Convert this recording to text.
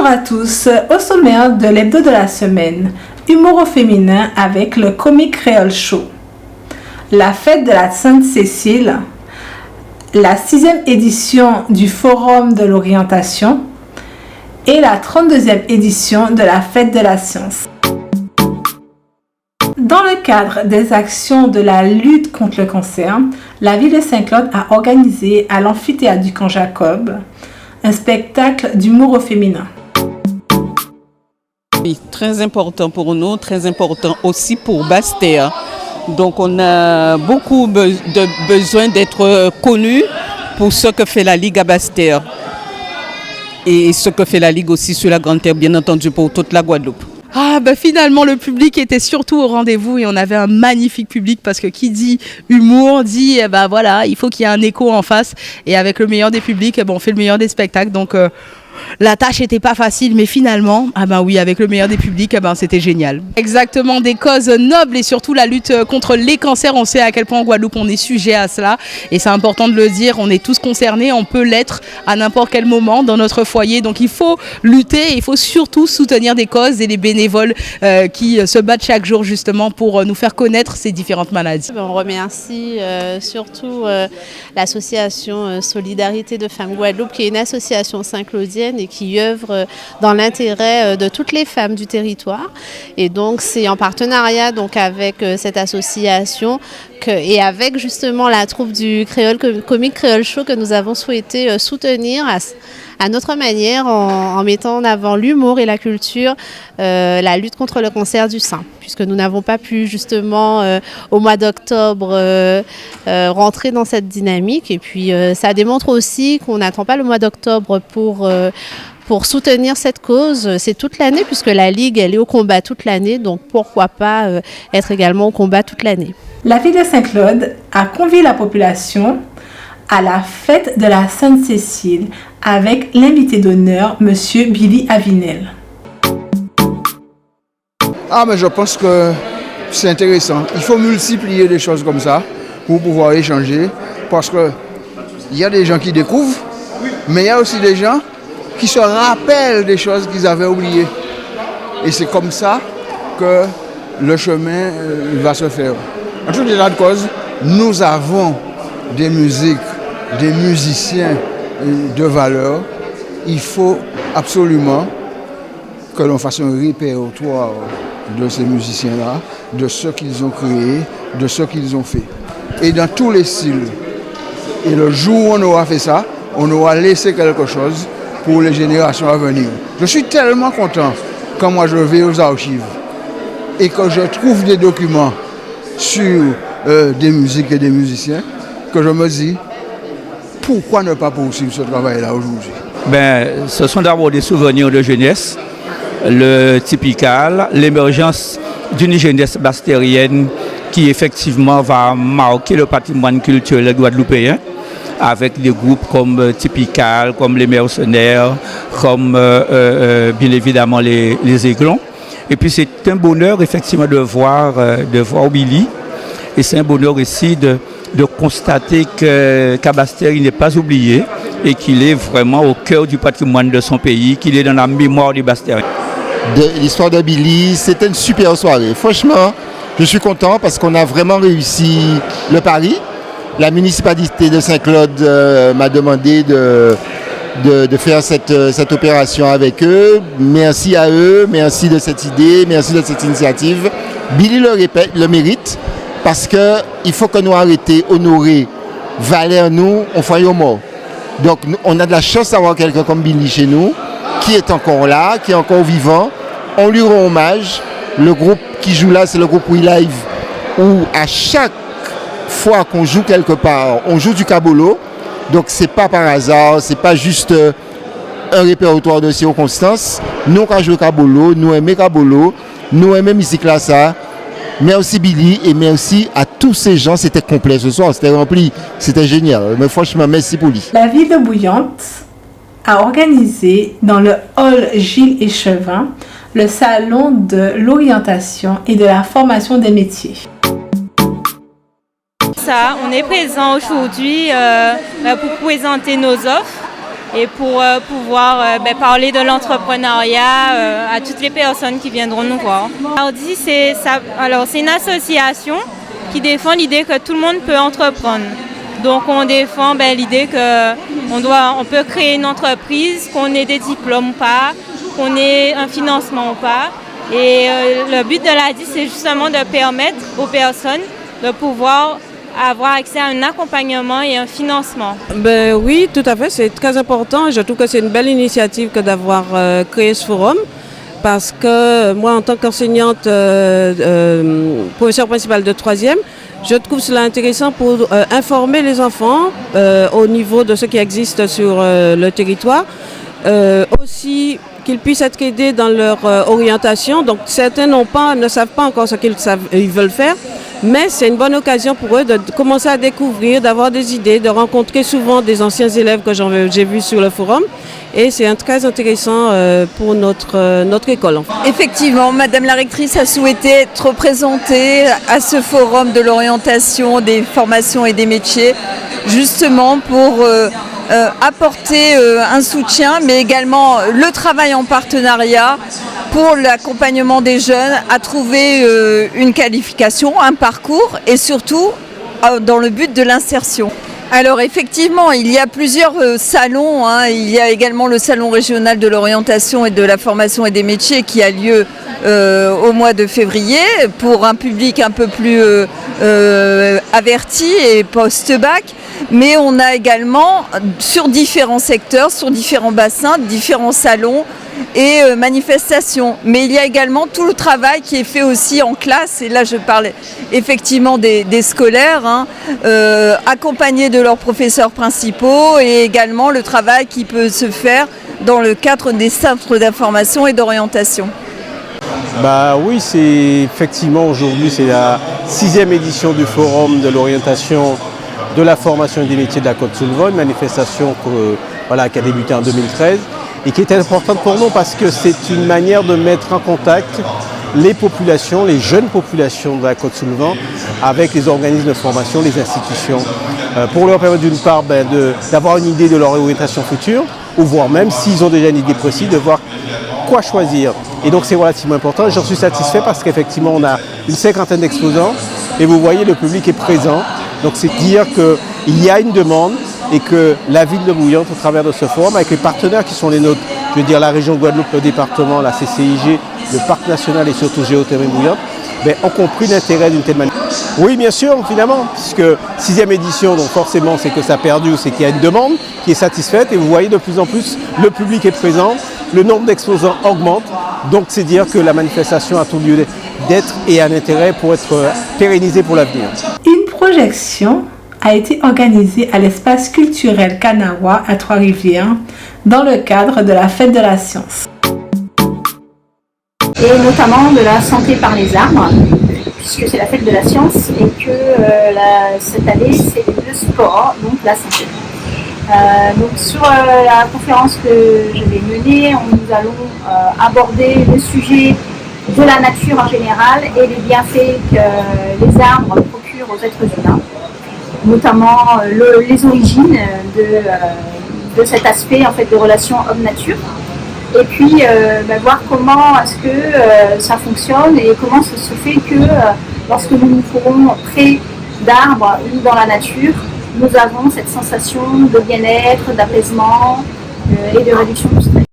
Bonjour à tous, au sommaire de l'hebdo de la semaine, humour au féminin avec le Comic Creole Show, la fête de la Sainte-Cécile, la 6e édition du Forum de l'orientation et la 32e édition de la fête de la science. Dans le cadre des actions de la lutte contre le cancer, la ville de Saint-Claude a organisé à l'amphithéâtre du Camp Jacob un spectacle d'humour au féminin. Oui, très important pour nous, très important aussi pour Basse-Terre. Donc on a beaucoup de besoin d'être connus pour ce que fait la Ligue à Basse-Terre. Et ce que fait la Ligue aussi sur la Grande Terre, bien entendu, pour toute la Guadeloupe. Finalement le public était surtout au rendez-vous et on avait un magnifique public parce que qui dit humour dit il faut qu'il y ait un écho en face et avec le meilleur des publics on fait le meilleur des spectacles donc la tâche n'était pas facile mais finalement avec le meilleur des publics c'était génial. Exactement, des causes nobles et surtout la lutte contre les cancers, on sait à quel point en Guadeloupe on est sujet à cela et c'est important de le dire, on est tous concernés, on peut l'être à n'importe quel moment dans notre foyer donc il faut lutter et il faut surtout soutenir des causes et les bénévoles qui se battent chaque jour justement pour nous faire connaître ces différentes maladies. On remercie surtout l'association Solidarité de Femmes Guadeloupe qui est une association saint-claudienne et qui œuvre dans l'intérêt de toutes les femmes du territoire. Et donc c'est en partenariat donc, avec cette association et avec justement la troupe du Comic Creole Show que nous avons souhaité soutenir à notre manière en mettant en avant l'humour et la culture, la lutte contre le cancer du sein, puisque nous n'avons pas pu justement au mois d'octobre rentrer dans cette dynamique et puis ça démontre aussi qu'on n'attend pas le mois d'octobre pour soutenir cette cause, c'est toute l'année puisque la Ligue elle est au combat toute l'année, donc pourquoi pas être également au combat toute l'année. La ville de Saint-Claude a convié la population à la fête de la Sainte-Cécile avec l'invité d'honneur, M. Billy Avinel. Mais je pense que c'est intéressant. Il faut multiplier des choses comme ça pour pouvoir échanger parce qu'il y a des gens qui découvrent, mais il y a aussi des gens qui se rappellent des choses qu'ils avaient oubliées. Et c'est comme ça que le chemin va se faire. En tout état de cause, nous avons des musiques, des musiciens de valeur. Il faut absolument que l'on fasse un répertoire de ces musiciens-là, de ce qu'ils ont créé, de ce qu'ils ont fait. Et dans tous les styles. Et le jour où on aura fait ça, on aura laissé quelque chose pour les générations à venir. Je suis tellement content quand moi je vais aux archives et que je trouve des documents sur des musiques et des musiciens que je me dis pourquoi ne pas poursuivre ce travail-là aujourd'hui. Ce sont d'abord des souvenirs de jeunesse, le typical, l'émergence d'une jeunesse bastérienne qui effectivement va marquer le patrimoine culturel guadeloupéen avec des groupes comme Typical, comme les Mercenaires, comme bien évidemment les Aiglons. Et puis c'est un bonheur effectivement de voir Billy et c'est un bonheur aussi de constater qu'à Basse-Terre il n'est pas oublié et qu'il est vraiment au cœur du patrimoine de son pays, qu'il est dans la mémoire des Basse-Terre. L'histoire de Billy, c'était une super soirée. Franchement, je suis content parce qu'on a vraiment réussi le pari. La municipalité de Saint-Claude m'a demandé de faire cette opération avec eux. Merci à eux, merci de cette idée, merci de cette initiative. Billy le mérite parce qu'il faut que nous arrêtions honorer Valère nous, on faille aux morts. Donc on a de la chance d'avoir quelqu'un comme Billy chez nous, qui est encore là, qui est encore vivant. On lui rend hommage. Le groupe qui joue là, c'est le groupe We Live, où à chaque fois qu'on joue quelque part, on joue du cabolo. Donc c'est pas par hasard, c'est pas juste un répertoire de circonstances. Nous quand jouons cabolo, nous aimons cabolo, nous aimons musique là ça. Merci Billy et merci à tous ces gens, c'était complet ce soir, c'était rempli, c'était génial. Mais franchement, merci pour lui. La ville de Bouillante a organisé dans le hall Gilles Échevin le salon de l'orientation et de la formation des métiers. On est présent aujourd'hui pour présenter nos offres et pour pouvoir parler de l'entrepreneuriat à toutes les personnes qui viendront nous voir. Hardy, c'est une association qui défend l'idée que tout le monde peut entreprendre. Donc on défend l'idée qu'on peut créer une entreprise, qu'on ait des diplômes ou pas, qu'on ait un financement ou pas. Et le but de l'ADI, c'est justement de permettre aux personnes de pouvoir avoir accès à un accompagnement et un financement. Oui, tout à fait, c'est très important. Je trouve que c'est une belle initiative que d'avoir créé ce forum. Parce que moi, en tant qu'enseignante, professeure principale de 3e, je trouve cela intéressant pour informer les enfants au niveau de ce qui existe sur le territoire. Aussi qu'ils puissent être aidés dans leur orientation. Donc certains ne savent pas encore ce qu'ils veulent faire, mais c'est une bonne occasion pour eux de commencer à découvrir, d'avoir des idées, de rencontrer souvent des anciens élèves que j'ai vus sur le forum. Et c'est très intéressant pour notre école. Effectivement, Madame la rectrice a souhaité être représentée à ce forum de l'orientation des formations et des métiers, justement pour apporter un soutien, mais également le travail en partenariat pour l'accompagnement des jeunes à trouver une qualification, un parcours et surtout dans le but de l'insertion. Alors effectivement, il y a plusieurs salons. Il y a également le salon régional de l'orientation et de la formation et des métiers qui a lieu au mois de février pour un public un peu plus averti et post-bac. Mais on a également sur différents secteurs, sur différents bassins, différents salons et manifestations. Mais il y a également tout le travail qui est fait aussi en classe, et là je parle effectivement des scolaires, accompagnés de leurs professeurs principaux, et également le travail qui peut se faire dans le cadre des centres d'information et d'orientation. Oui, c'est effectivement aujourd'hui c'est la 6e édition du Forum de l'orientation, de la formation et des métiers de la Côte-sous-le-Vaud, une manifestation qui a débuté en 2013 et qui est importante pour nous parce que c'est une manière de mettre en contact les populations, les jeunes populations de la Côte-sous-le-Vaud avec les organismes de formation, les institutions, pour leur permettre d'une part d'avoir une idée de leur orientation future, ou voire même s'ils ont déjà une idée précise, de voir quoi choisir. Et donc c'est relativement important. J'en suis satisfait parce qu'effectivement on a une 50aine d'exposants et vous voyez le public est présent. Donc c'est dire qu'il y a une demande et que la ville de Bouillante, au travers de ce forum, avec les partenaires qui sont les nôtres, je veux dire la région Guadeloupe, le département, la CCIG, le parc national et surtout Géothermie Bouillante, ont compris l'intérêt d'une telle manifestation. Oui, bien sûr, finalement, puisque 6e édition, donc forcément c'est que ça a perdu, c'est qu'il y a une demande qui est satisfaite et vous voyez de plus en plus le public est présent, le nombre d'exposants augmente, donc c'est dire que la manifestation a tout lieu d'être et un intérêt pour être pérennisée pour l'avenir. Une projection a été organisée à l'espace culturel Kanawa à Trois-Rivières dans le cadre de la Fête de la Science. Et notamment de la santé par les arbres, puisque c'est la Fête de la Science et que cette année c'est le sport, donc la santé. Donc sur la conférence que je vais mener, nous allons aborder le sujet de la nature en général et les bienfaits que les arbres procurent aux êtres humains, notamment les origines de cet aspect en fait, de relation homme-nature. Et puis voir comment est-ce que ça fonctionne et comment ça se fait que lorsque nous nous trouvons près d'arbres ou dans la nature, nous avons cette sensation de bien-être, d'apaisement et de réduction du stress.